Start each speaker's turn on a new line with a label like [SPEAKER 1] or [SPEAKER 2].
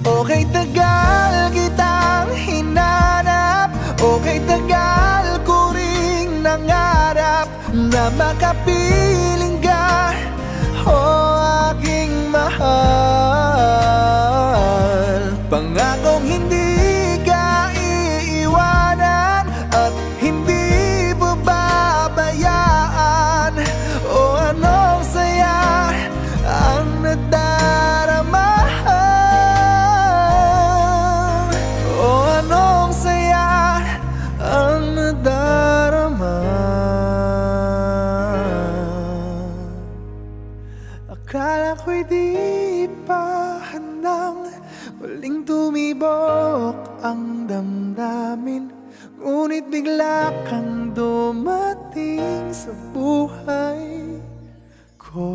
[SPEAKER 1] Okay, tagal kitang hinanap, okay, tagal ko ring nangarap na makapiling ka, aking mahal. Pangakong hindi ka iiwanan at hindi babayaan. Anong saya ang nadarama, anong saya ang nadarama. Akala ko'y di pa handang muling tumibok ang damdamin, ngunit bigla kang dumating sa buhay ko.